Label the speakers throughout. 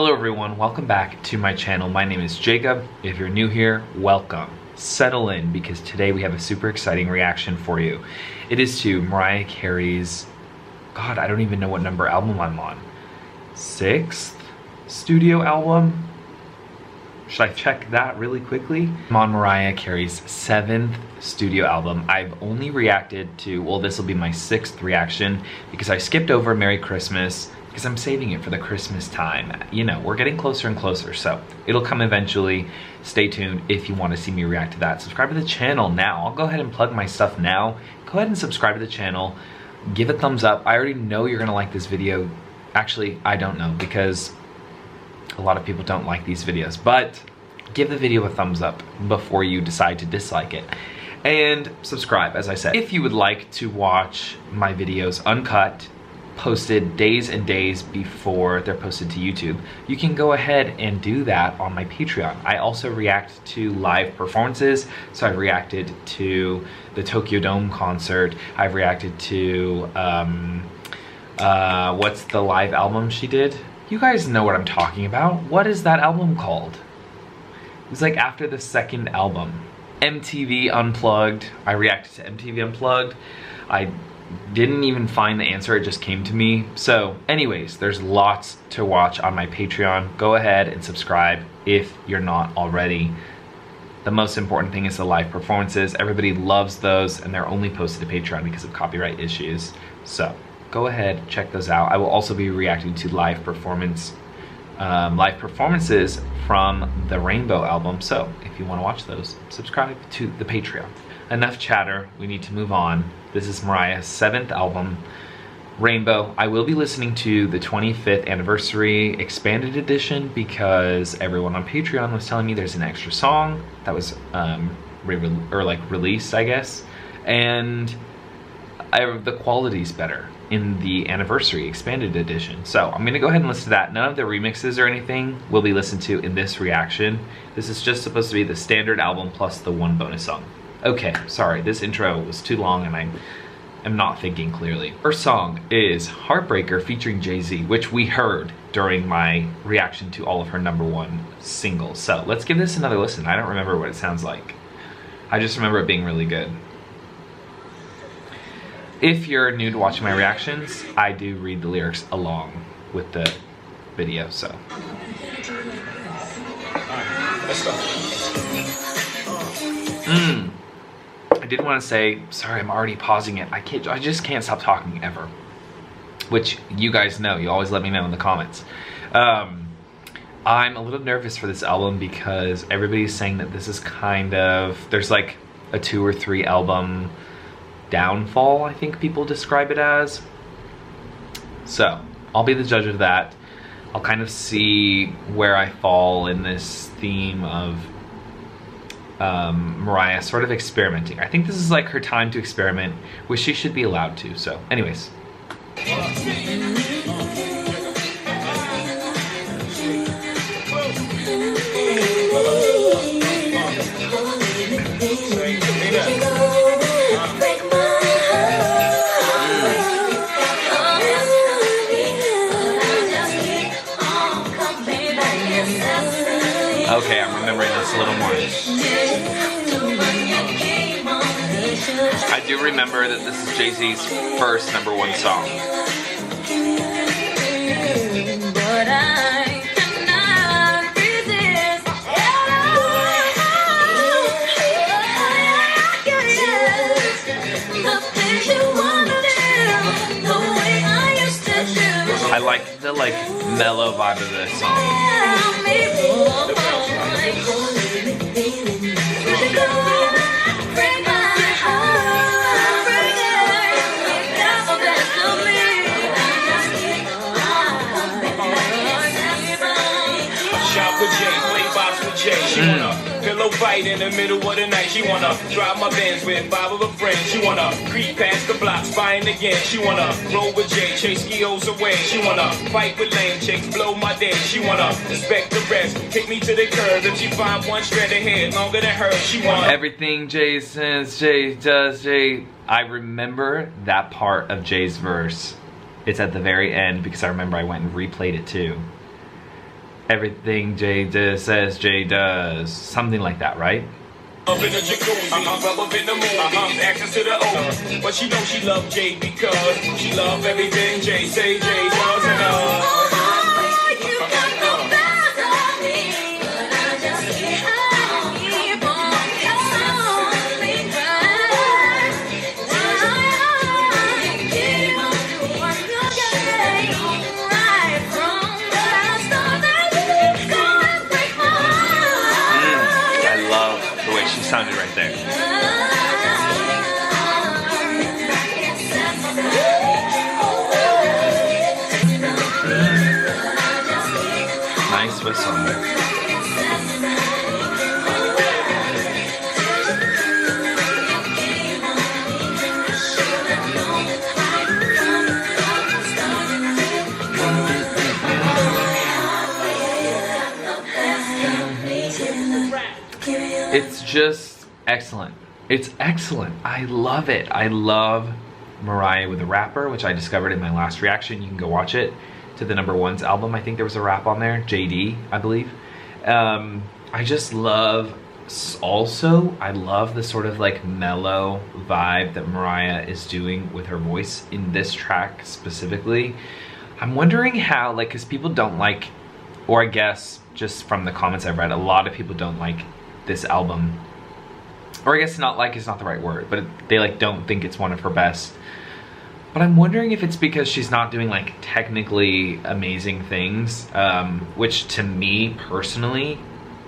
Speaker 1: Hello everyone, welcome back to my channel. My name is Jacob. If you're new here, welcome. Settle in because today we have a super exciting reaction for you. It is to Mariah Carey's, God, I don't even know what number album I'm on. 6th studio album? Should I check that really quickly? I'm on Mariah Carey's 7th studio album. I've only reacted to, well, this will be my 6th reaction because I skipped over Merry Christmas because I'm saving it for the Christmas time. You know, we're getting closer and closer, so it'll come eventually. Stay tuned if you want to see me react to that. Subscribe to the channel now. I'll go ahead and plug my stuff now. Go ahead and subscribe to the channel. Give a thumbs up. I already know you're gonna like this video. Actually, I don't know because a lot of people don't like these videos, but give the video a thumbs up before you decide to dislike it. And subscribe, as I said. If you would like to watch my videos uncut, posted days and days before they're posted to YouTube, you can go ahead and do that on my Patreon. I also react to live performances, so I've reacted to the Tokyo Dome concert. I've reacted to, what's the live album she did? You guys know what I'm talking about. What is that album called? It was like after the second album. MTV Unplugged. I reacted to MTV Unplugged. I didn't even find the answer, it just came to me. So anyways, there's lots to watch on my Patreon. Go ahead and subscribe if you're not already. The most important thing is the live performances. Everybody loves those and they're only posted to Patreon because of copyright issues. So go ahead, check those out. I will also be reacting to live performances from the Rainbow album. So if you want to watch those, subscribe to the Patreon. Enough chatter, we need to move on. This is Mariah's 7th album, Rainbow. I will be listening to the 25th anniversary expanded edition because everyone on Patreon was telling me there's an extra song that was released, I guess. And the quality's better in the anniversary expanded edition. So I'm gonna go ahead and listen to that. None of the remixes or anything will be listened to in this reaction. This is just supposed to be the standard album plus the one bonus song. Okay, sorry, this intro was too long and I am not thinking clearly. First song is Heartbreaker featuring Jay-Z, which we heard during my reaction to all of her #1 singles. So let's give this another listen. I don't remember what it sounds like. I just remember it being really good. If you're new to watching my reactions, I do read the lyrics along with the video, so. Alright, let's go. I did want to say, sorry, I'm already pausing it. I just can't stop talking ever. Which you guys know, you always let me know in the comments. I'm a little nervous for this album because everybody's saying that this is kind of, there's like a 2 or 3 album downfall, I think people describe it as. So, I'll be the judge of that. I'll kind of see where I fall in this theme of Mariah sort of experimenting. I think this is like her time to experiment, which she should be allowed to. So, anyways. Okay, I'm remembering this a little more. I do remember that this is Jay-Z's first #1 song. But I cannot resist. I like the mellow vibe of this song.
Speaker 2: She wanna pillow fight in the middle of the night. She wanna drive my Benz with 5 of her friends. She wanna creep past the block, spying again. She wanna roll with Jay, chase skios away. She wanna fight with lame chicks, blow my day. She wanna respect the rest, take me to the curb. If she find one straight ahead longer than her, she wanna
Speaker 1: everything Jay says, Jay does, Jay. I remember that part of Jay's verse. It's at the very end because I remember I went and replayed it too. Everything Jay does says Jay does. Something like that, right?
Speaker 2: Up in the jacuzzi, rub up in the movie, access to the O. But she know she love Jay because she love everything Jay say Jay does and
Speaker 1: sounded right there. Nice whistle. It's just excellent. It's excellent. I love it. I love Mariah with a rapper, which I discovered in my last reaction. You can go watch it to the #1's album. I think there was a rap on there. JD, I believe. I just love, also, I love the sort of like mellow vibe that Mariah is doing with her voice in this track specifically. I'm wondering how, like, because people don't like, or I guess just from the comments I've read, a lot of people don't like this album, or I guess not like is not the right word, but they like don't think it's one of her best. But I'm wondering if it's because she's not doing like technically amazing things, which to me personally,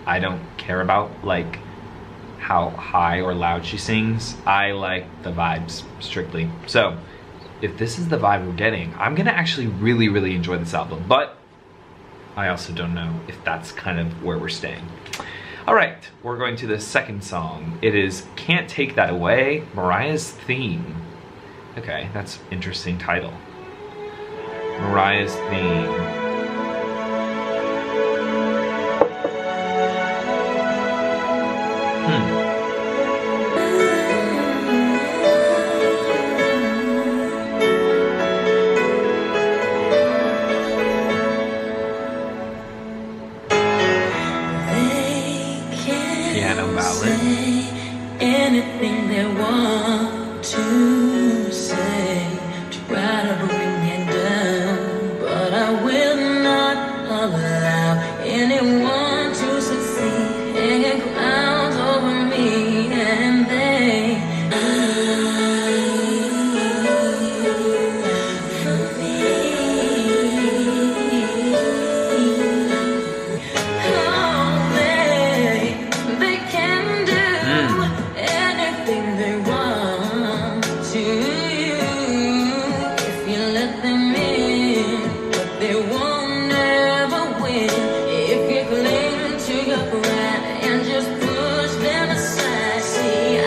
Speaker 1: I don't care about like how high or loud she sings. I like the vibes strictly. So if this is the vibe we're getting, I'm gonna actually really enjoy this album, but I also don't know if that's kind of where we're staying. All right, we're going to the second song. It is Can't Take That Away, Mariah's Theme. Okay, that's an interesting title. Mariah's Theme. Piano ballad.
Speaker 3: Anything they want to say, try to bring me down, but I will not allow anyone to succeed, hanging clouds over me, and they for me. They can do anything they want to if you let them in, but they won't ever win if you cling to your pride and just push them aside. See, I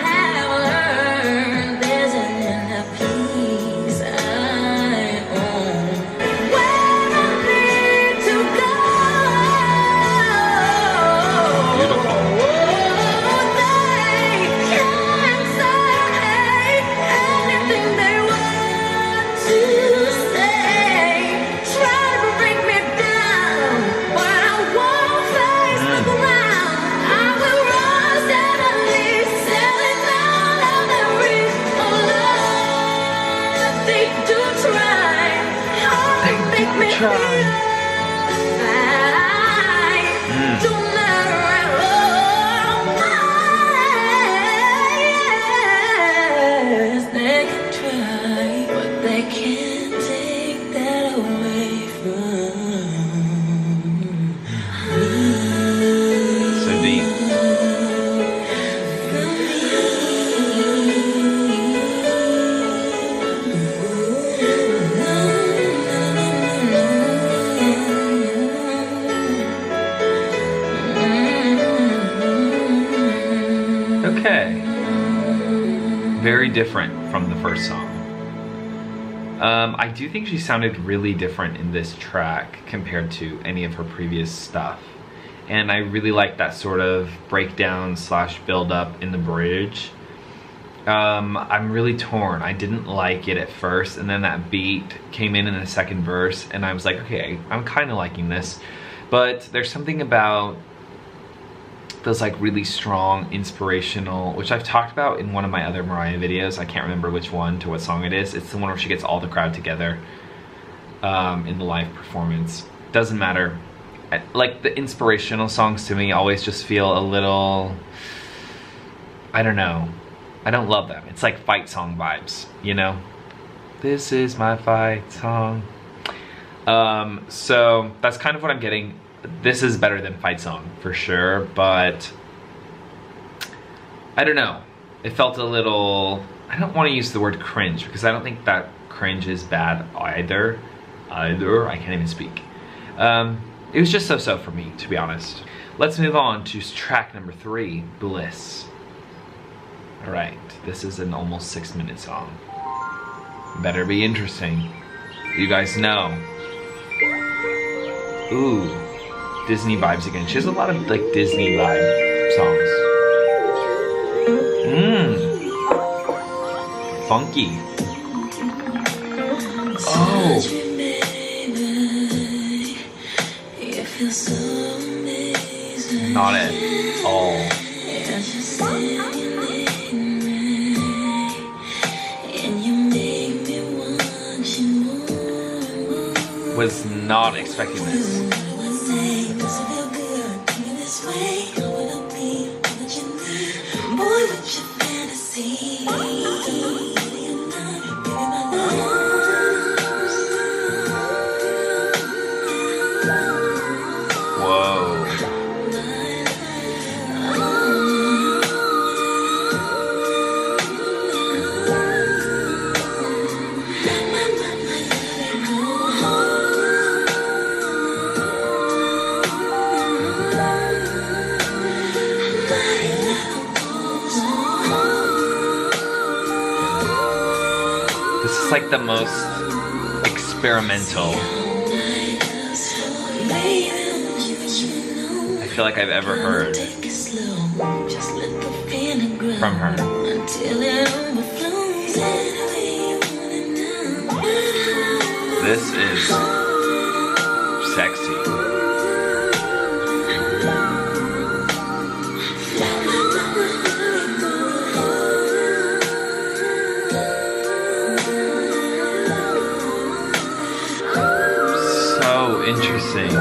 Speaker 3: have learned there's an inner peace I own. Where I need to go,
Speaker 1: Beautiful.
Speaker 3: they can say anything they want to say. Try to bring me down, but I won't face the ground. I will rise steadily, sailing out of the reach of love. They do try, make me feel I do matter at all. Yes, they can try, but they can't take that away from me.
Speaker 1: So deep. Okay. Very different from the first song. I do think she sounded really different in this track compared to any of her previous stuff. And I really like that sort of breakdown slash build up in the bridge. I'm really torn. I didn't like it at first, and then that beat came in the second verse, and I was like, okay, I'm kind of liking this. But there's something about those like really strong, inspirational, which I've talked about in one of my other Mariah videos. I can't remember which one to what song it is. It's the one where she gets all the crowd together in the live performance. Doesn't matter. Like the inspirational songs to me always just feel a little, I don't know. I don't love them. It's like fight song vibes, you know? This is my fight song. So that's kind of what I'm getting. This is better than fight song for sure, but I don't know. It felt a little, I don't want to use the word cringe because I don't think that cringe is bad either. I can't even speak. It was just so-so for me, to be honest. Let's move on to track number 3, Bliss. All right, this is an almost 6-minute song. Better be interesting. You guys know. Ooh, Disney vibes again. She has a lot of like Disney vibe songs. Funky. Oh. Not at all. Was not expecting this. This is like the most experimental I feel like I've ever heard from her. This is sexy. So interesting.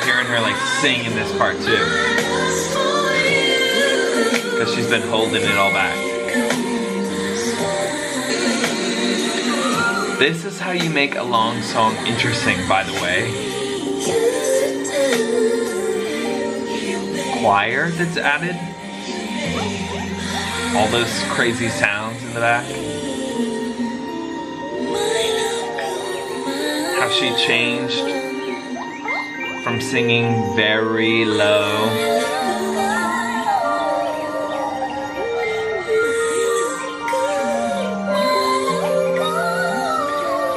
Speaker 1: Hearing her like sing in this part too, because she's been holding it all back. This is how you make a long song interesting, by the way. Choir that's added, all those crazy sounds in the back. How she changed from singing very low.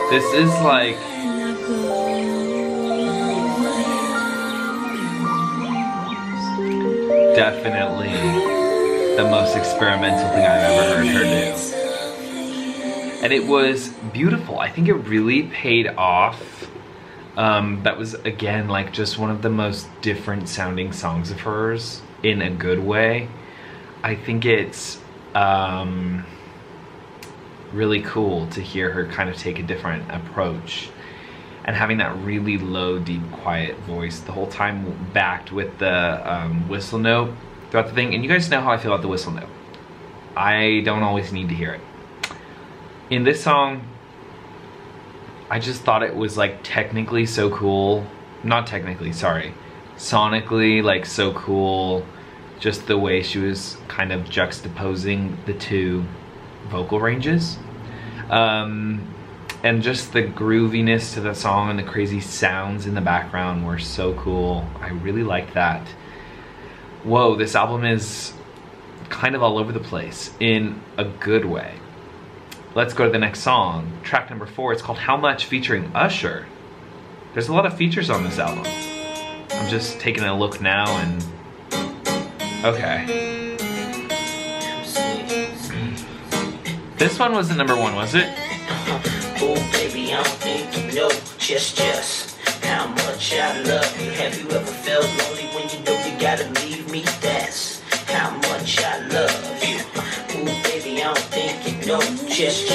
Speaker 1: This is like definitely the most experimental thing I've ever heard her do. And it was beautiful. I think it really paid off. That was, again, like just one of the most different sounding songs of hers in a good way. I think it's really cool to hear her kind of take a different approach and having that really low, deep, quiet voice the whole time, backed with the whistle note throughout the thing. And you guys know how I feel about the whistle note. I don't always need to hear it. In this song, I just thought it was like technically so cool. Not technically, sorry. Sonically, like so cool. Just the way she was kind of juxtaposing the two vocal ranges. And just the grooviness to the song and the crazy sounds in the background were so cool. I really liked that. Whoa, this album is kind of all over the place in a good way. Let's go to the next song. Track number 4, it's called How Much featuring Usher. There's a lot of features on this album. I'm just taking a look now and... okay. This one wasn't number 1, was it?
Speaker 4: Oh baby, I don't think you know just how much I love you. Have you ever felt lonely when you know you gotta leave me? That's how much I love you. Oh baby, I don't think you know just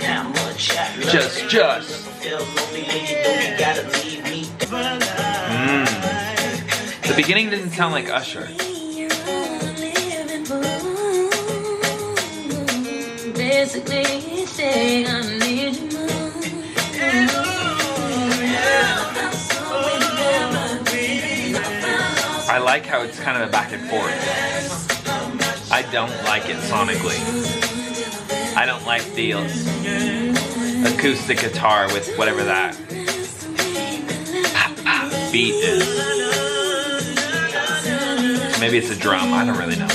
Speaker 4: how much I love you.
Speaker 1: Just.
Speaker 4: Feel lonely when you know you gotta leave me.
Speaker 1: The beginning didn't sound like Usher.
Speaker 3: Basically, say I need you more.
Speaker 1: I like how it's kind of a back and forth. I don't like it sonically. I don't like the acoustic guitar with whatever that beat is. Maybe it's a drum, I don't really know.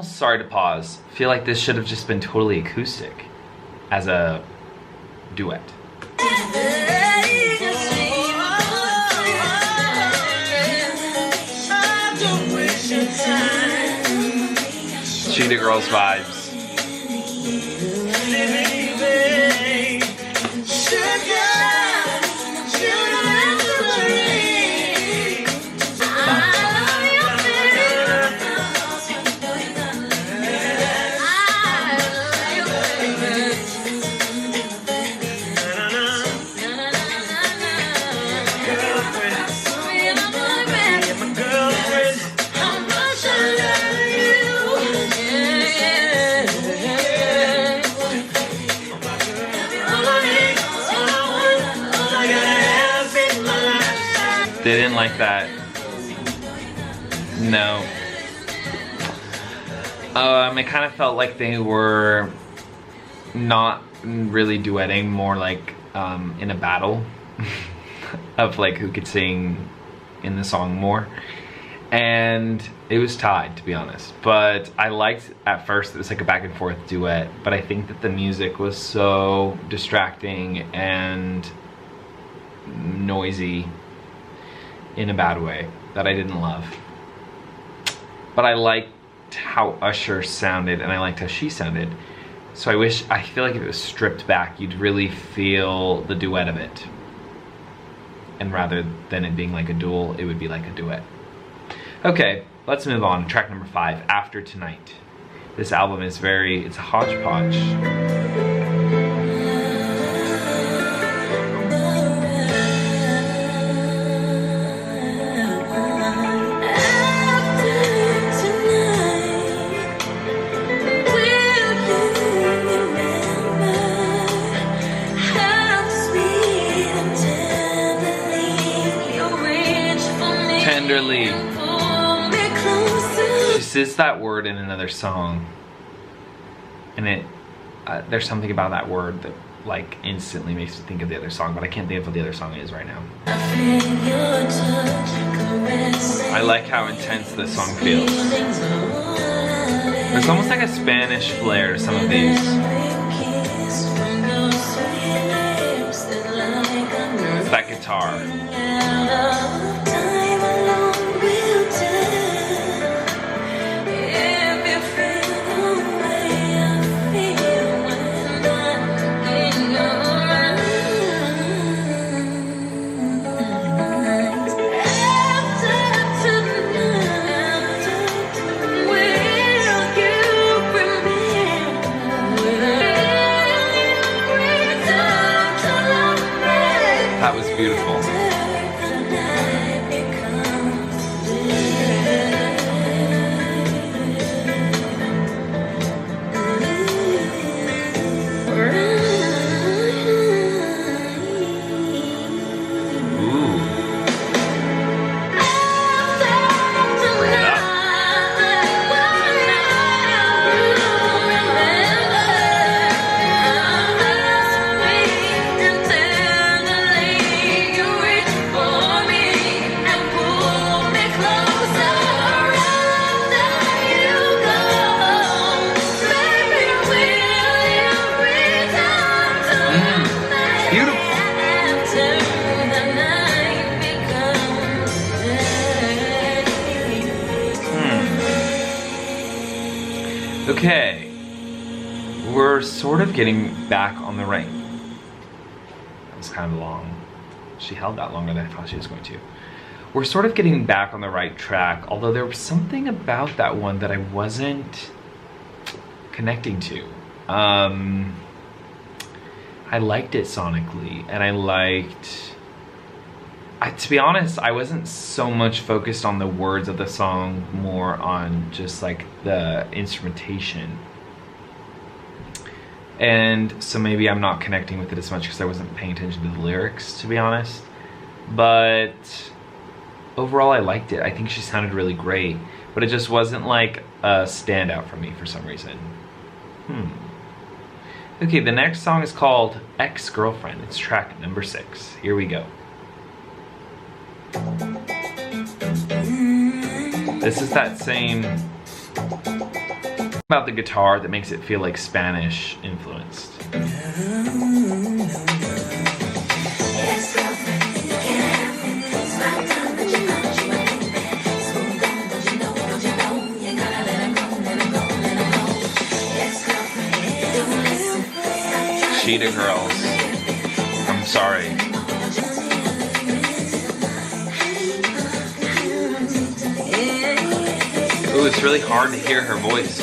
Speaker 1: Sorry to pause. Feel like this should have just been totally acoustic as a duet. Cheetah Girls vibes. They didn't like that. No. It kind of felt like they were not really duetting, more like in a battle of like who could sing in the song more. And it was tied, to be honest. But I liked at first it was like a back and forth duet, but I think that the music was so distracting and noisy in a bad way that I didn't love. But I liked how Usher sounded and I liked how she sounded. So I feel like if it was stripped back, you'd really feel the duet of it. And rather than it being like a duel, it would be like a duet. Okay, let's move on. Track number 5, After Tonight. This album is it's a hodgepodge. Tenderly. She says that word in another song, and there's something about that word that like instantly makes me think of the other song, but I can't think of what the other song is right now. I like how intense this song feels. There's almost like a Spanish flair to some of these. It's that guitar. That was beautiful. Okay. We're sort of getting back on the right. That was kind of long. She held that longer than I thought she was going to. We're sort of getting back on the right track, although there was something about that one that I wasn't connecting to. I liked it sonically, and I liked... to be honest, I wasn't so much focused on the words of the song, more on just like the instrumentation. And so maybe I'm not connecting with it as much because I wasn't paying attention to the lyrics, to be honest. But overall, I liked it. I think she sounded really great, but it just wasn't like a standout for me for some reason. Okay, the next song is called Ex-Girlfriend. It's track number 6. Here we go. This is that same about the guitar that makes it feel like Spanish influenced. Cheetah Girls. I'm sorry. Ooh, it's really hard to hear her voice.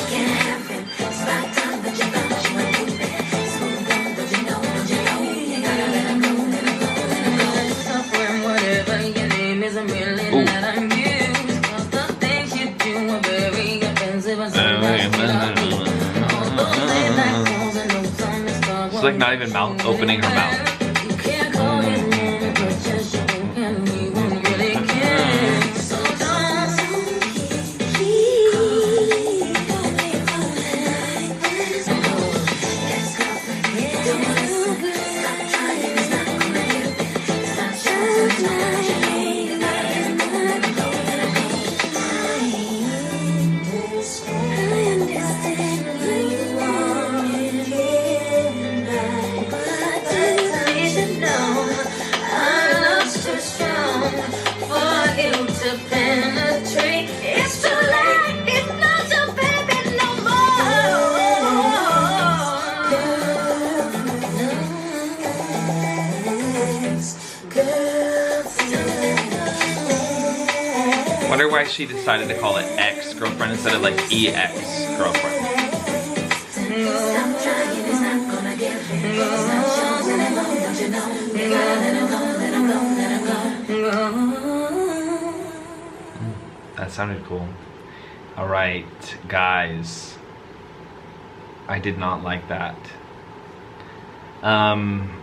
Speaker 1: She's like not even opening her mouth. Wonder why she decided to call it ex-girlfriend instead of like ex-girlfriend. That sounded cool. Alright, guys. I did not like that.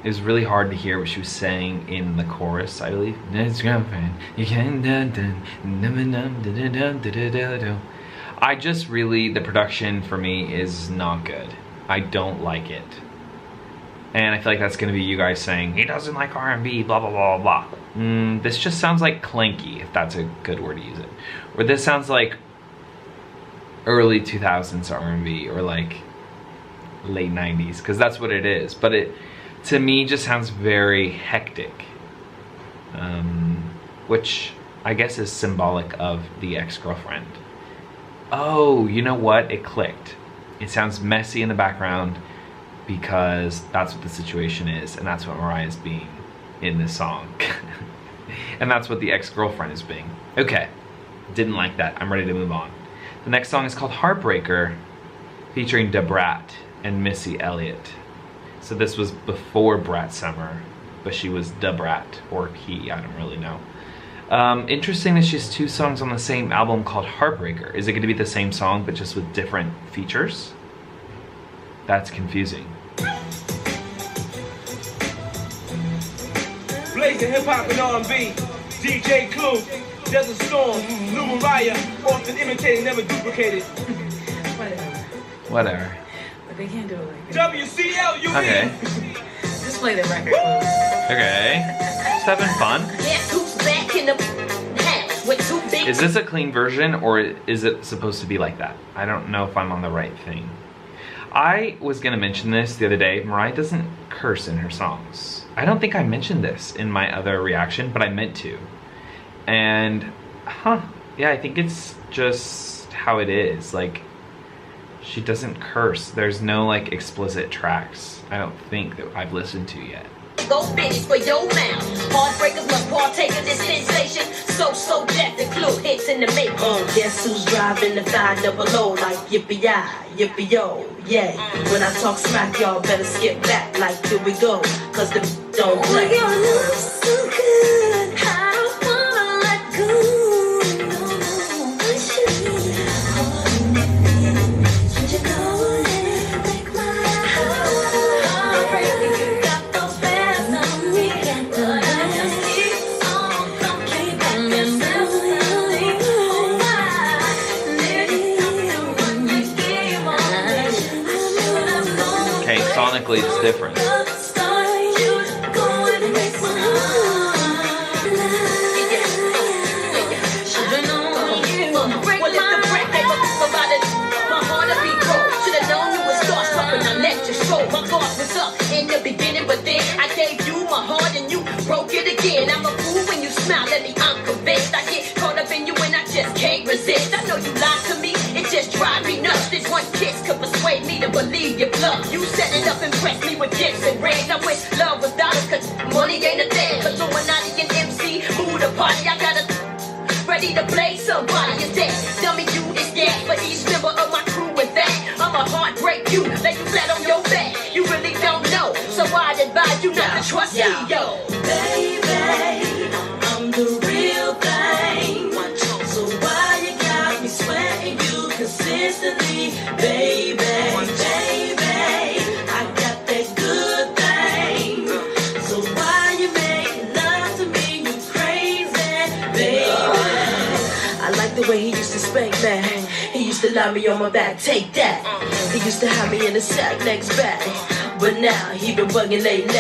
Speaker 1: It was really hard to hear what she was saying in the chorus, I believe. I just really, the production for me is not good. I don't like it. And I feel like that's gonna be you guys saying, he doesn't like R&B, blah, blah, blah, blah. This just sounds like clanky, if that's a good word to use it. Or this sounds like early 2000s R&B, or like late 90s, because that's what it is. But it, to me, just sounds very hectic, which I guess is symbolic of the ex-girlfriend. Oh, you know what? It clicked. It sounds messy in the background because that's what the situation is, and that's what Mariah's being in this song. And that's what the ex-girlfriend is being. Okay, didn't like that. I'm ready to move on. The next song is called Heartbreaker, featuring Da Brat and Missy Elliott. So this was before Brat Summer, but she was Da Brat, or he, I don't really know. Interesting that she has 2 songs on the same album called Heartbreaker. Is it going to be the same song but just with different features? That's confusing.
Speaker 2: Blazing hip hop and R&B, DJ Clue, Desert Storm, New Mariah, often imitated, never duplicated.
Speaker 1: Whatever.
Speaker 5: But they can't do it like that.
Speaker 2: WCL, you
Speaker 1: Okay.
Speaker 5: Just play the record.
Speaker 1: Okay. Just having fun. Is this a clean version, or is it supposed to be like that? I don't know if I'm on the right thing. I was gonna mention this the other day. Mariah doesn't curse in her songs. I don't think I mentioned this in my other reaction, but I meant to. And, yeah, I think it's just how it is. Like, She doesn't curse. There's no like explicit tracks, I don't think, that I've listened to yet.
Speaker 6: Go finish for your mouth. Heartbreakers must partake of this sensation. So death include hits in the make. Guess who's driving the 500 like yippee-yi, yippee-yo, yay. When I talk smack, y'all better skip back like here we go, cause the don't play.
Speaker 3: Oh, your love's so good, I don't wanna let go. No, I shouldn't. Should you go ahead, break my heart? Heartbreaker, you got the best of me, but I just keep on coming back and selling. Oh, I needed something when you came on. I should have known.
Speaker 1: Okay, sonically it's different.
Speaker 6: My guard was up in the beginning, but then I gave you my heart and you broke it again. I'm a fool when you smile at me, I'm convinced. I get caught up in you and I just can't resist. I know you lied to me, it just drives me nuts. This one kiss could persuade me to believe your bluff. You set it up, impress me with gifts and rings. I wish love was dollars, cause money ain't a thing. Cause Illuminati and MC, who the party, I gotta ready to play somebody is dead. Dummy, you is gas for each member of my crew with that. I'ma heartbreak you, lay you flat on your back. You really don't know, so I'd advise you not to trust me, yo.
Speaker 3: Baby, I'm the real thing. So why you got me sweating you consistently? Baby, baby, I got that good thing. So why you making love to me, you crazy, baby? I like the way he used to spank me. He used to lie me on my back, take that. He used to have me in the sack next back. But now he been bugging lately.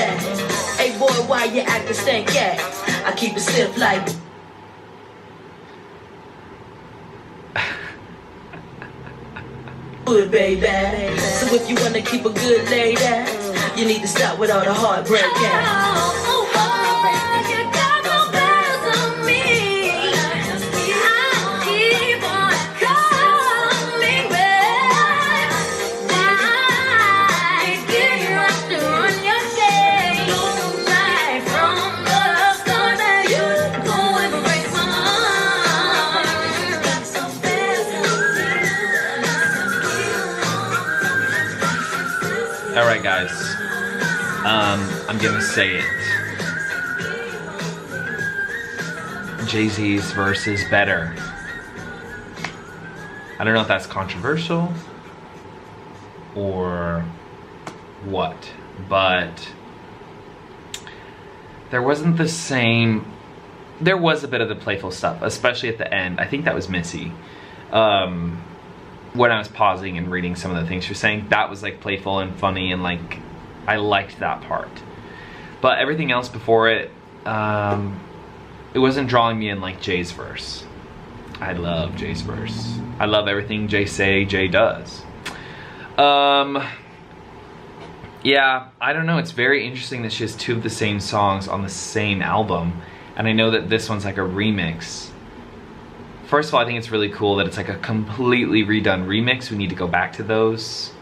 Speaker 3: Hey boy, why you acting stank ass? I keep it stiff like good, baby. So if you wanna keep a good lady, you need to stop with all the heartbreak.
Speaker 1: Alright guys, I'm gonna say it. Jay-Z's verse is better. I don't know if that's controversial or what, but there wasn't the same, there was a bit of the playful stuff, especially at the end. I think that was Missy. When I was pausing and reading some of the things she was saying, that was like playful and funny, and like I liked that part. But everything else before it, it wasn't drawing me in like Jay's verse. I love Jay's verse. I love everything Jay does. Yeah, I don't know. It's very interesting that she has two of the same songs on the same album, and I know that this one's like a remix. First of all, I think it's really cool that it's like a completely redone remix. We need to go back to those.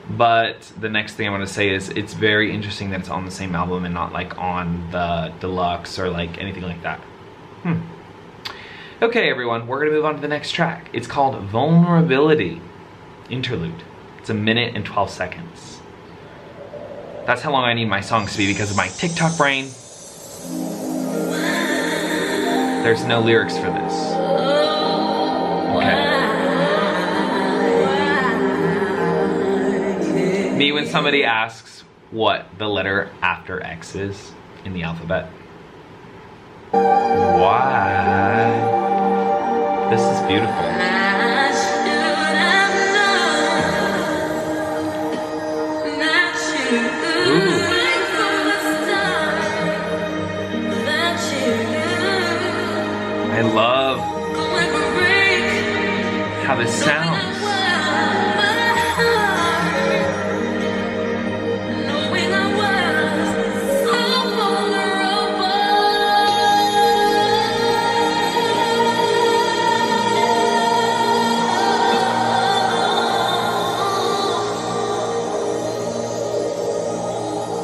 Speaker 1: But the next thing I want to say is it's very interesting that it's on the same album and not like on the deluxe or like anything like that. Okay, everyone, we're gonna move on to the next track. It's called Vulnerability, Interlude. It's 1 minute and 12 seconds. That's how long I need my songs to be because of my TikTok brain. There's no lyrics for this. Okay. Me when somebody asks what the letter after X is in the alphabet. Why? This is beautiful. Ooh. I love how this sounds.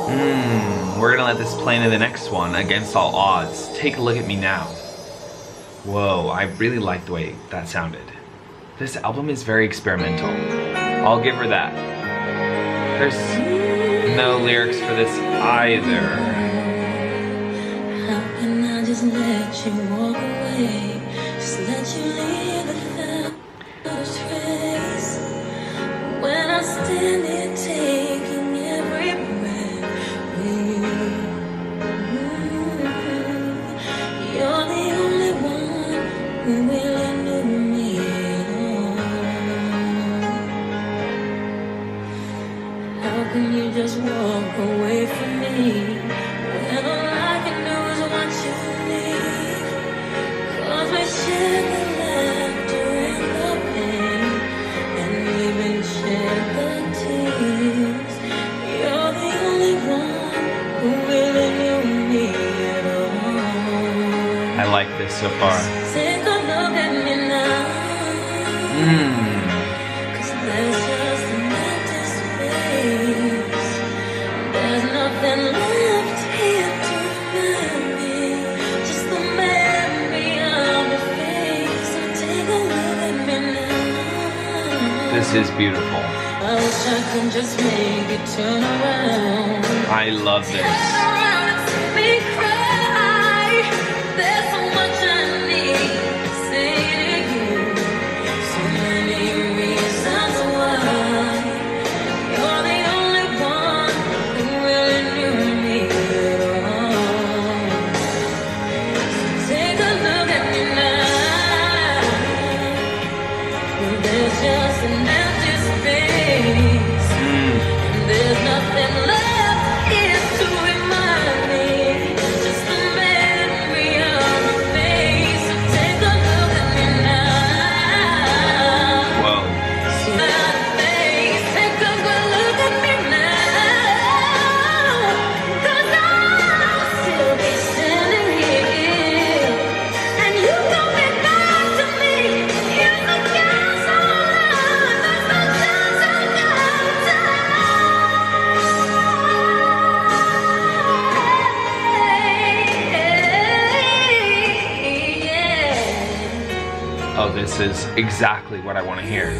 Speaker 1: We're gonna let this play into the next one, Against All Odds. Take a Look at Me Now. Whoa, I really like the way that sounded. This album is very experimental. I'll give her that. There's no lyrics for this either.
Speaker 3: How can I just let you walk away? Just let you leave without a trace. When I stand here taking every breath with you. You're the only one who really knew me at all. How can you just walk away from me when all I can do is watch you leave? 'Cause we shared the laughter and the pain, and even shared the tears. You're the only one who really knew me at all.
Speaker 1: I like this so far.
Speaker 3: Take a look at me now. 'Cause there's just an empty space. There's nothing left here to remind me. Just the memory of your face. So take a look at me now.
Speaker 1: This is beautiful.
Speaker 3: I wish I could just make it turn around.
Speaker 1: I love this.
Speaker 3: Turn around and see me cry. There's so much I need to say to you. So many reasons why. You're the only one who really knew me at all. So take a look at me now. There's just an empty space. And there's nothing left here to remind me. Just the memory of your face. So take a look at me now.
Speaker 1: Whoa.
Speaker 3: See my face. Take a good look at me now. 'Cause I'll still be standing here. And you got me back to me. You're the gas on love. That's the chance I got.
Speaker 1: Oh, this is exactly what I want to hear.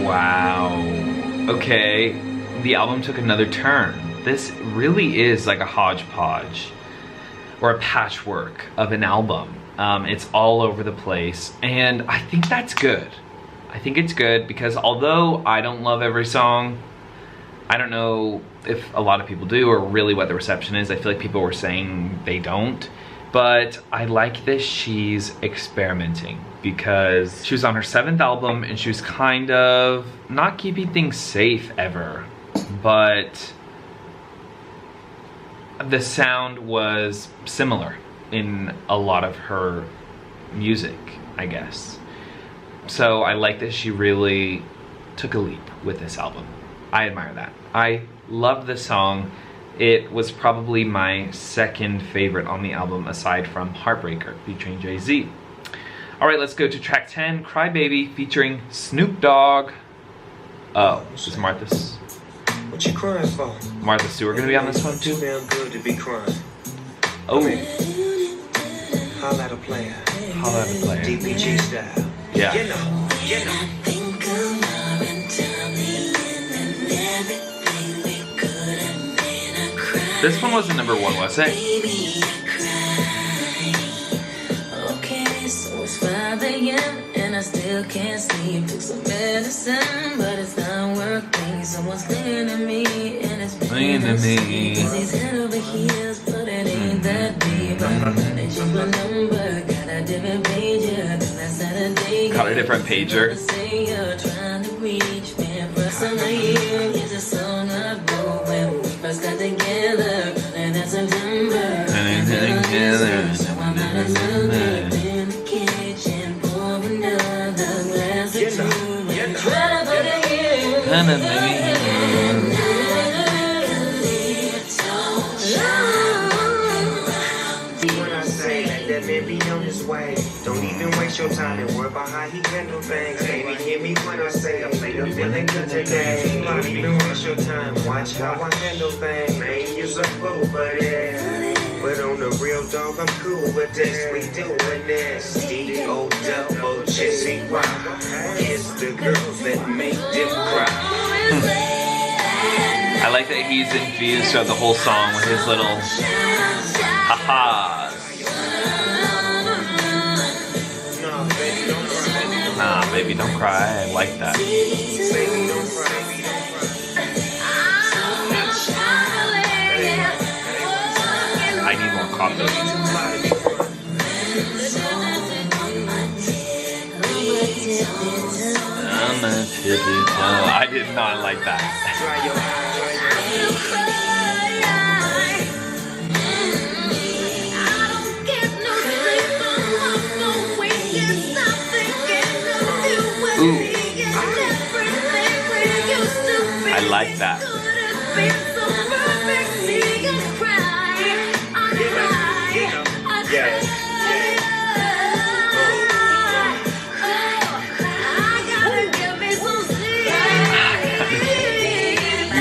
Speaker 1: Wow. Okay, the album took another turn. This really is like a hodgepodge or a patchwork of an album. It's all over the place, and I think that's good. I think it's good because although I don't love every song, I don't know if a lot of people do or really what the reception is. I feel like people were saying they don't. But I like this she's experimenting because she was on her 7th album and she was kind of not keeping things safe ever, but the sound was similar in a lot of her music, I guess. So I like that she really took a leap with this album. I admire that. I love this song. It was probably my 2nd favorite on the album aside from Heartbreaker featuring Jay-Z. All right, let's go to track 10, Crybaby featuring Snoop Dogg. Oh, this is Martha's.
Speaker 7: What you crying for?
Speaker 1: Martha Stewart gonna be on this one
Speaker 7: Too
Speaker 1: too?
Speaker 7: damn good to be crying.
Speaker 1: Oh,
Speaker 7: Holla at a player.
Speaker 1: holla at a player.
Speaker 7: DPG style.
Speaker 1: Yeah.
Speaker 7: You know, you know.
Speaker 3: Think of love and tell me in and everything we could have made her cry.
Speaker 1: This one wasn't number 1, was it?
Speaker 3: Baby, I cry. Okay, so it's 5 a.m. and I still can't sleep. Took some medicine, but it's not working. Someone's clear to me, and it's
Speaker 1: Clear to me.
Speaker 3: He's head over heels, but it ain't that deep. I'm gonna change my number. Got a different pager than last Saturday.
Speaker 1: Got a different pager.
Speaker 3: Say you're trying to reach me. First time I hear is a song I wrote when we first got together. And that's September.
Speaker 1: Together.
Speaker 3: So I'm not in the kitchen, pour another glass of tea. Try to put it
Speaker 7: way. Don't even waste your time and worry about how he handle things. Baby, hear me when I say I'm feeling good today. Don't even waste your time, watch how I handle things. Man, you're so cool, but yeah. But on the real dog, I'm cool with this. We doing this. D-O-double-G-C-Y. It's the girls that make them cry.
Speaker 1: I like that he's infused throughout the whole song with his little ha-has. Nah, baby, don't cry. I like that.
Speaker 7: Baby, don't cry.
Speaker 1: I need more coffee. I'm a tippy toe. I did not like that. Ooh. I like that.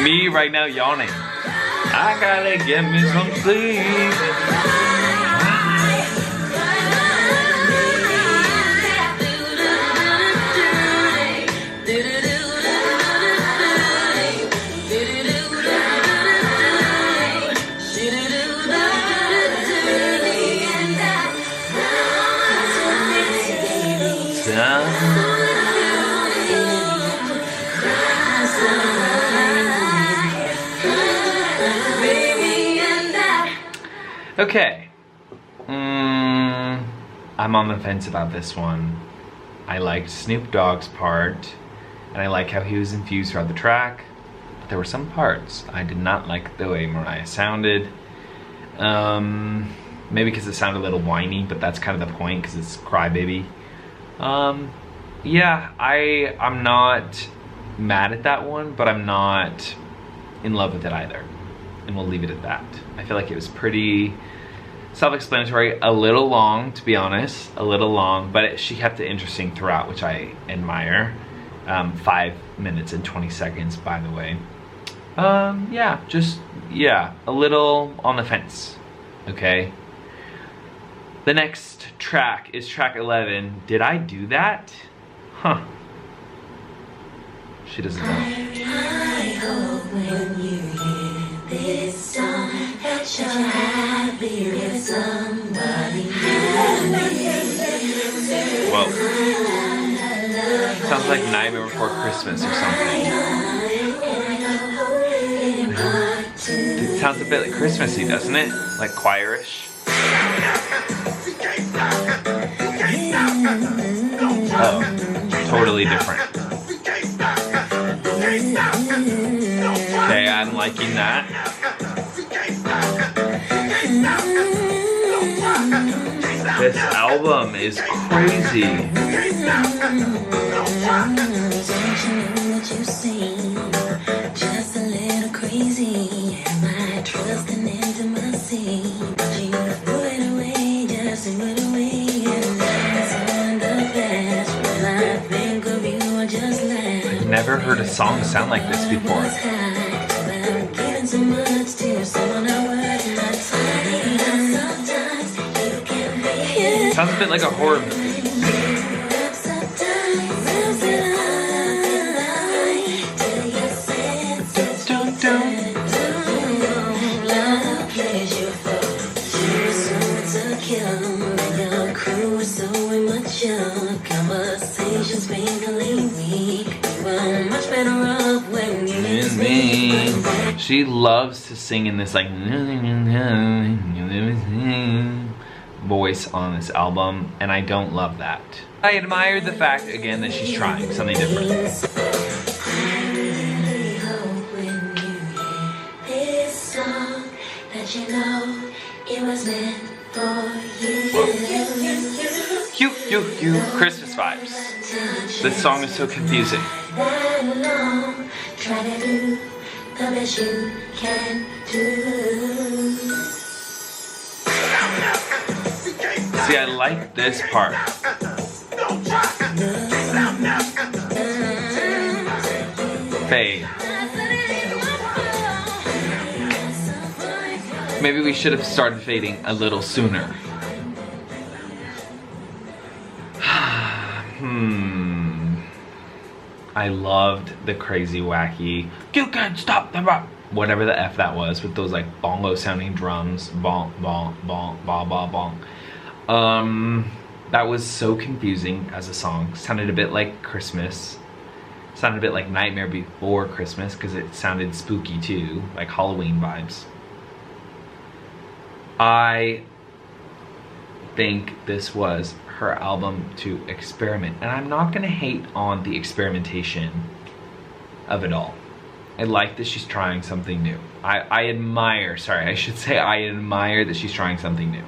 Speaker 1: Me right now yawning. I gotta get me some sleep. Okay. I'm on the fence about this one. I liked Snoop Dogg's part, and I like how he was infused throughout the track. But there were some parts I did not like the way Mariah sounded. Maybe because it sounded a little whiny, but that's kind of the point because it's Crybaby. Yeah, I'm not mad at that one, but I'm not in love with it either. And we'll leave it at that. I feel like it was pretty self-explanatory, a little long, to be honest, a little long, but she kept it interesting throughout, which I admire. 5 minutes and 20 seconds, by the way. Yeah, a little on the fence, okay? The next track is track 11. Did I do that? Huh. She doesn't know.
Speaker 3: I hope when you hear this song that you're happy with somebody.
Speaker 1: Whoa. Sounds like Nightmare Before Christmas or something. It sounds a bit like Christmassy, doesn't it? Like choirish. Oh, totally different. Okay, I'm liking that. This album is crazy.
Speaker 3: Just a little crazy. My trust and intimacy. You threw it away, just threw it away. And that's on the past. When I think of you, I just laugh.
Speaker 1: I've never heard a song sound like this before.
Speaker 3: So much to someone I was not
Speaker 1: Sounds a bit like a horror movie.
Speaker 3: Conversations been weak. Well, much better off when you miss me.
Speaker 1: She loves to sing in this like voice on this album, and I don't love that. I admire the fact again that she's trying something different.
Speaker 3: I really hope when you hear this song that you know it was meant for you.
Speaker 1: Christmas vibes. This song is so confusing.
Speaker 3: Try to do the best you can do.
Speaker 1: See, I like this part. Fade. Maybe we should have started fading a little sooner. I loved the crazy wacky, you can't stop the rock, whatever the F that was, with those like bongo sounding drums. Bonk, bonk, bonk, bonk, bonk, bonk. That was so confusing as a song. Sounded a bit like Christmas. Sounded a bit like Nightmare Before Christmas because it sounded spooky too, like Halloween vibes. I think this was her album to experiment, and I'm not gonna hate on the experimentation of it all. I like that she's trying something new. I admire that she's trying something new.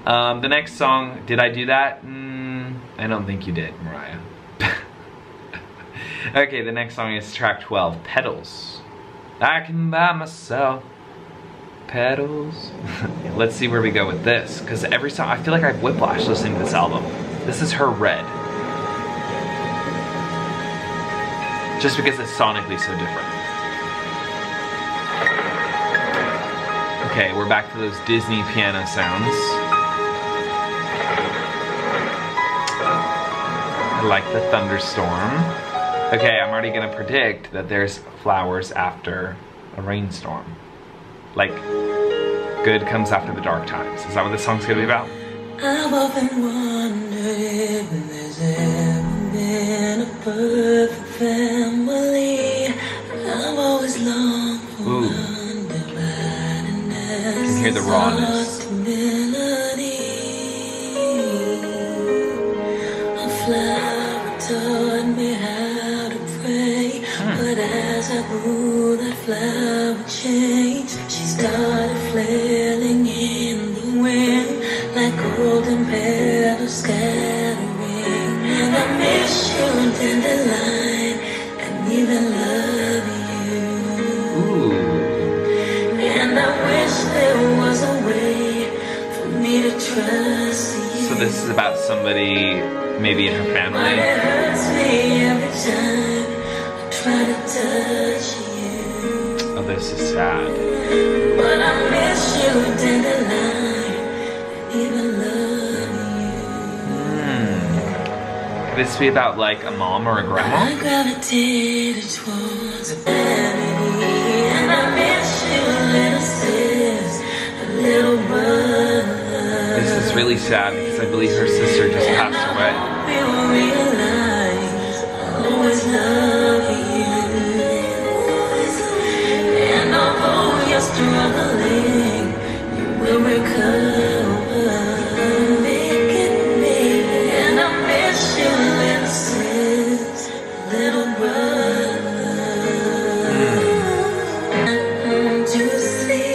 Speaker 1: The next song, did I do that? I don't think you did, Mariah. Okay, the next song is track 12, Petals. I can buy myself petals. Let's see where we go with this, because every song, I feel like I have whiplash listening to this album. This is her Red. Just because it's sonically so different. Okay, we're back to those Disney piano sounds. I like the thunderstorm. Okay, I'm already gonna predict that there's flowers after a rainstorm. Like, good comes after the dark times. Is that what this song's gonna be about?
Speaker 3: I've often wondered if there's ever been a perfect family. I've always longed for undividedness.
Speaker 1: You can hear the rawness.
Speaker 3: A flower taught me how to pray, but as I grew, that flower changed. She started flailing in the wind like golden petals scattering. And I miss you in dandelion and even love you. And I wish there was a way for me to trust you.
Speaker 1: So this is about somebody maybe in her
Speaker 3: But
Speaker 1: family.
Speaker 3: it hurts me every time I try to touch you.
Speaker 1: Oh, this is sad.
Speaker 3: But I miss you, dandelion, even love
Speaker 1: Could this be about like a mom or a
Speaker 3: you.
Speaker 1: grandma?
Speaker 3: I gravitated towards vanity, and I miss you, little sis, a little brother.
Speaker 1: This is really sad because I believe her sister just passed away.
Speaker 3: We'll realize I'll always love you. And although you're struggling, you will recover. Make it, baby. And I miss you, little sis, little brother. To sleep.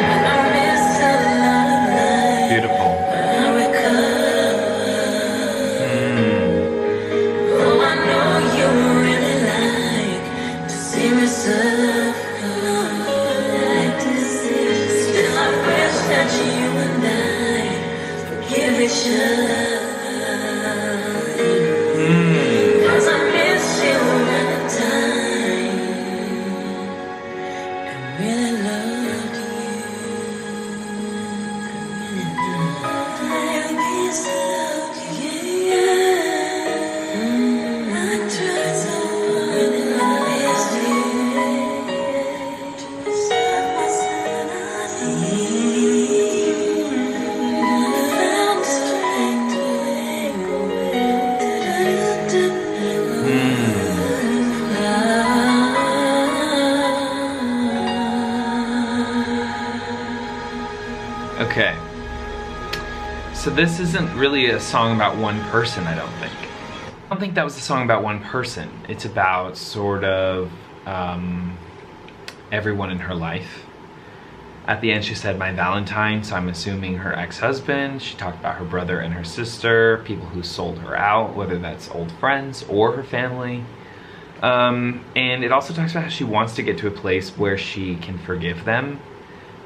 Speaker 3: And I miss a lot of life.
Speaker 1: Beautiful.
Speaker 3: I recover. Oh, I know you really like to see me suffer. Still, I wish that you and I forgive each other. 'Cause I miss you at the time. I really loved you. I guess I loved you, yeah. I tried so hard and I missed you. To preserve my sanity. I found the strength to let go.
Speaker 1: Okay. So this isn't really a song about one person, I don't think. I don't think that was a song about one person. It's about sort of everyone in her life. At the end she said my Valentine, so I'm assuming her ex-husband. She talked about her brother and her sister, people who sold her out, whether that's old friends or her family. And it also talks about how she wants to get to a place where she can forgive them.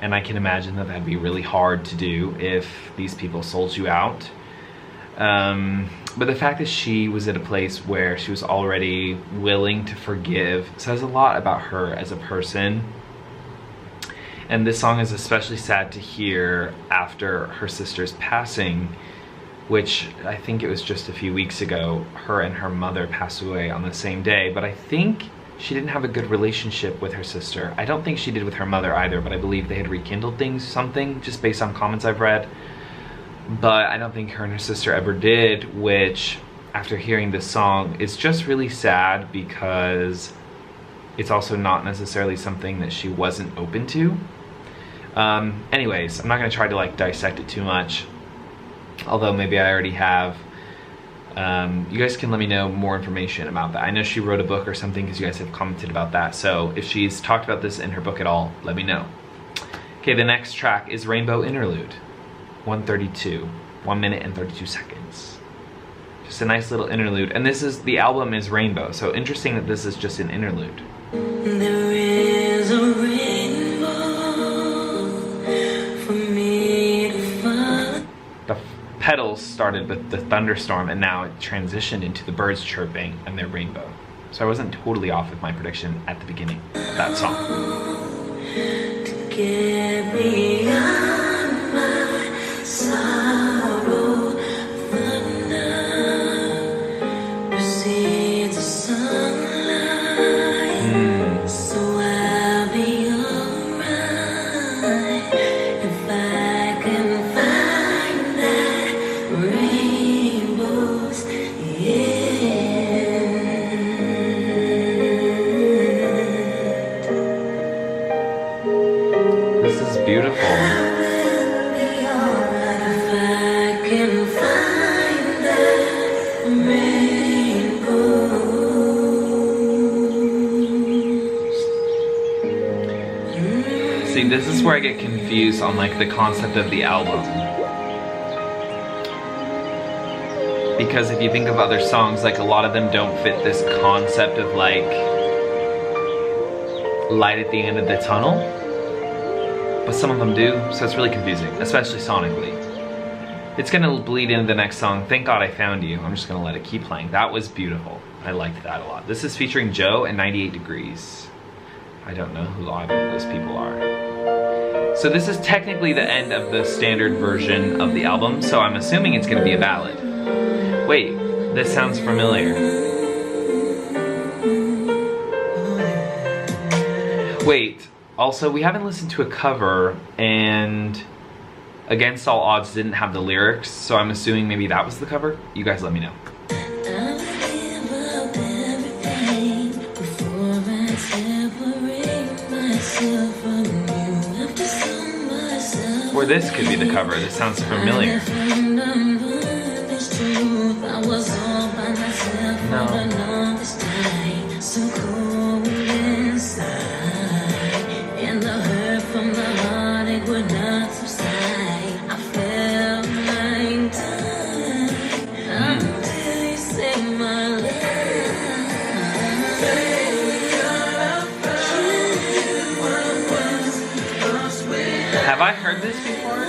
Speaker 1: And I can imagine that that'd be really hard to do if these people sold you out. But the fact that she was at a place where she was already willing to forgive says a lot about her as a person. And this song is especially sad to hear after her sister's passing, which I think it was just a few weeks ago. Her and her mother passed away on the same day, but I think she didn't have a good relationship with her sister. I don't think she did with her mother either, but I believe they had rekindled things, something, just based on comments I've read. But I don't think her and her sister ever did, which, after hearing this song, is just really sad because it's also not necessarily something that she wasn't open to. Anyways, I'm not gonna try to like dissect it too much, although maybe I already have. You guys can let me know more information about that. I know she wrote a book or something because you guys have commented about that. So if she's talked about this in her book at all, let me know. Okay, the next track is Rainbow Interlude, 1:32, 1 minute and 32 seconds. Just a nice little interlude. And this is, the album is Rainbow, so interesting that this is just an interlude.
Speaker 3: There is a rainbow for me to find.
Speaker 1: The pedals started with the thunderstorm and now it transitioned into the birds chirping and their rainbow. So I wasn't totally off with my prediction at the beginning of that song.
Speaker 3: To get beyond my sorrow, thunder precedes the sunlight, so I'll be alright if I can find that rainbow's end.
Speaker 1: This is beautiful. See, this is where I get confused on like the concept of the album. Because if you think of other songs, like a lot of them don't fit this concept of like light at the end of the tunnel. But some of them do, so it's really confusing, especially sonically. It's gonna bleed into the next song, Thank God I Found You. I'm just gonna let it keep playing. That was beautiful. I liked that a lot. This is featuring Joe and 98 Degrees. I don't know who either of those people are. So this is technically the end of the standard version of the album, so I'm assuming it's gonna be a ballad. Wait, this sounds familiar. Wait, also we haven't listened to a cover, and Against All Odds didn't have the lyrics, so I'm assuming maybe that was the cover. You guys let me know. Or this could be the cover. This sounds familiar. No. Have I heard this before?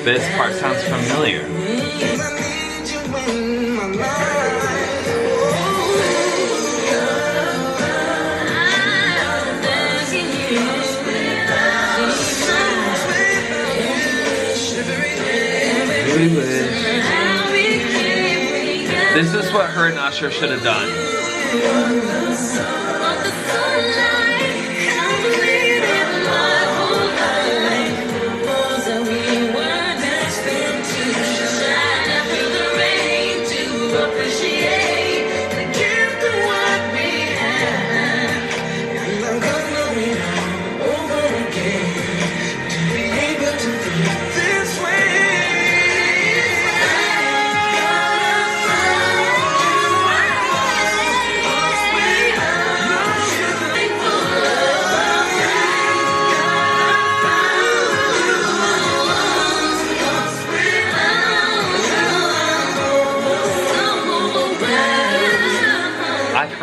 Speaker 1: This part sounds familiar. This is what her and Usher should have done.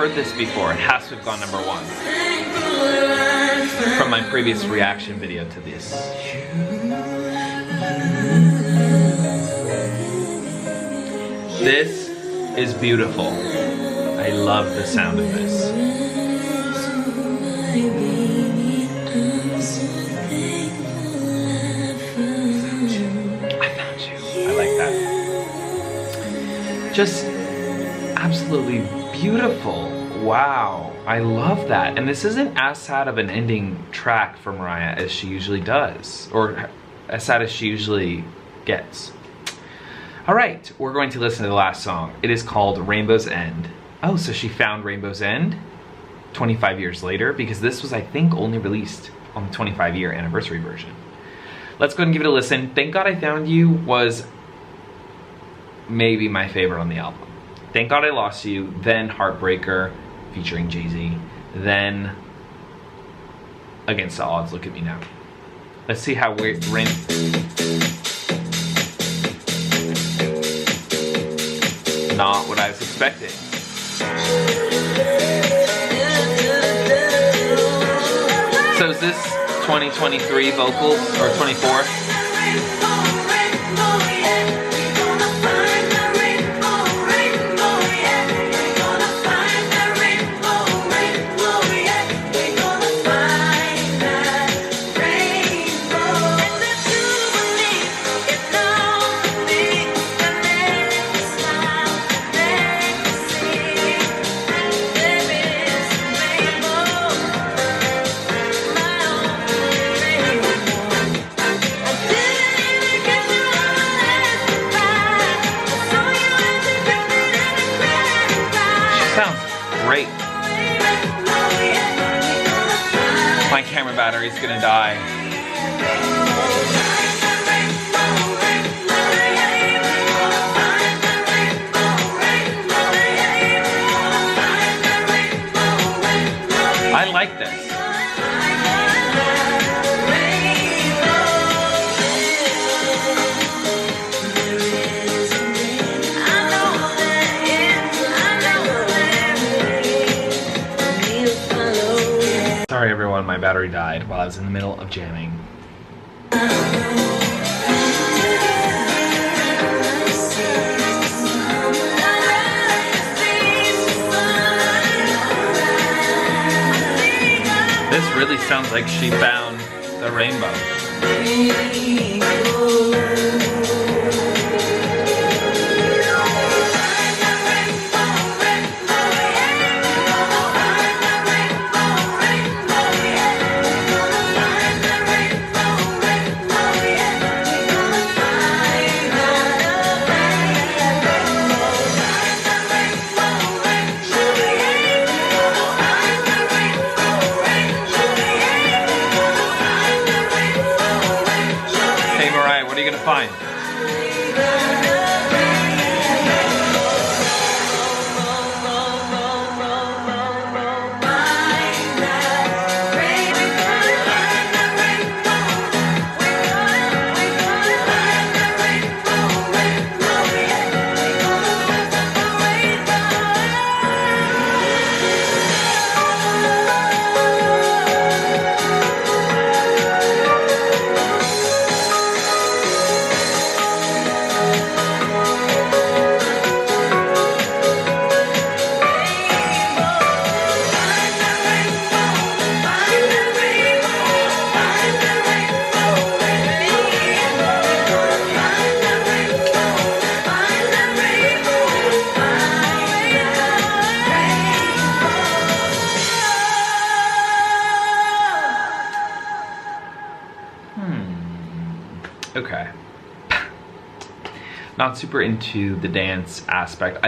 Speaker 1: heard this before. It has to have gone number 1 from my previous reaction video to this. This is beautiful. I love the sound of this. I found you. I like that. Just absolutely beautiful. Wow. I love that. And this isn't as sad of an ending track for Mariah as she usually does, or as sad as she usually gets. All right, we're going to listen to the last song. It is called Rainbow's End. Oh, so she found Rainbow's End 25 years later, because this was, I think, only released on the 25-year anniversary version. Let's go ahead and give it a listen. Thank God I Found You was maybe my favorite on the album. Thank God I Lost You, then Heartbreaker featuring Jay-Z, then Against the Odds, Look at Me Now. Let's see how not what I was expecting. So is this 2023 vocals or 24? Great. My camera battery's gonna die. I like this. Sorry everyone, my battery died while I was in the middle of jamming. This really sounds like she found the rainbow. What are you gonna find? Okay. Not super into the dance aspect.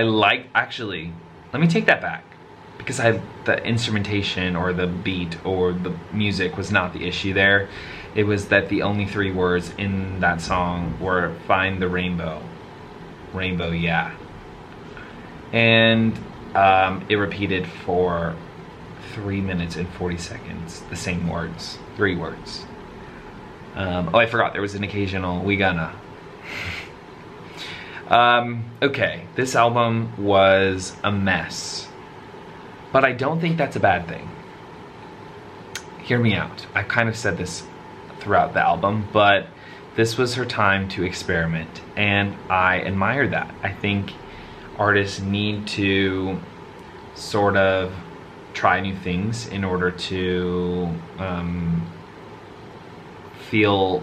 Speaker 1: Actually, let me take that back. Because the instrumentation or the beat or the music was not the issue there. It was that the only 3 words in that song were find the rainbow. Rainbow, yeah. And it repeated for 3 minutes and 40 seconds, the same words, 3 words. Oh, I forgot there was an occasional we gonna. Okay, this album was a mess. But I don't think that's a bad thing. Hear me out. I kind of said this throughout the album, but this was her time to experiment, and I admire that. I think artists need to sort of try new things in order to feel,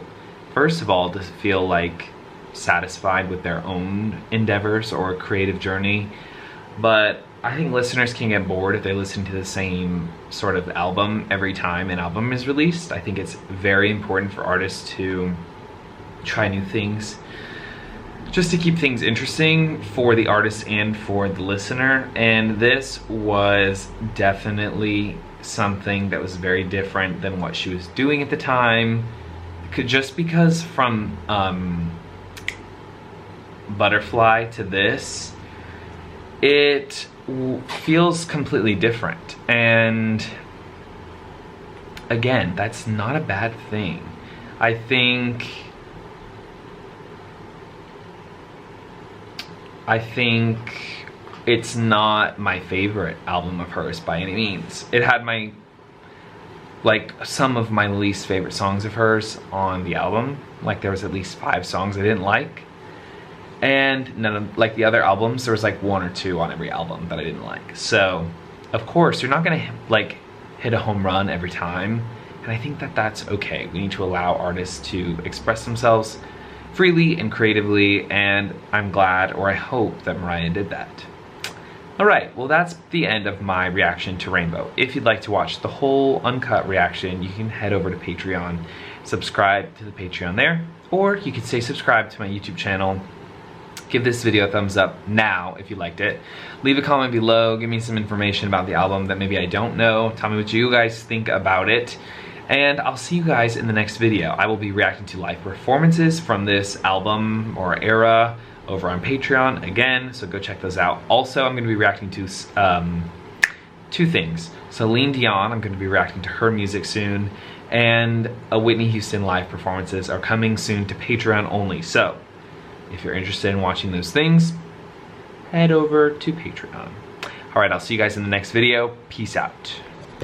Speaker 1: first of all, to feel like satisfied with their own endeavors or creative journey. But I think listeners can get bored if they listen to the same sort of album every time an album is released. I think it's very important for artists to try new things, just to keep things interesting for the artist and for the listener. And this was definitely something that was very different than what she was doing at the time. Just because from Butterfly to this, it feels completely different. And again, that's not a bad thing. I think it's not my favorite album of hers by any means. It had my, like, some of my least favorite songs of hers on the album. Like, there was at least 5 songs I didn't like. And none of, like, the other albums, there was like 1 or 2 on every album that I didn't like. So, of course, you're not gonna, like, hit a home run every time. And I think that that's okay. We need to allow artists to express themselves freely and creatively, and I'm glad, or I hope, that Mariah did that. Alright, well, that's the end of my reaction to Rainbow. If you'd like to watch the whole uncut reaction, you can head over to Patreon, subscribe to the Patreon there, or you could say subscribe to my YouTube channel. Give this video a thumbs up now if you liked it. Leave a comment below, give me some information about the album that maybe I don't know. Tell me what you guys think about it. And I'll see you guys in the next video. I will be reacting to live performances from this album or era over on Patreon again, so go check those out. Also, I'm gonna be reacting to 2 things. Celine Dion, I'm gonna be reacting to her music soon, and a Whitney Houston live performances are coming soon to Patreon only. So, if you're interested in watching those things, head over to Patreon. All right, I'll see you guys in the next video. Peace out.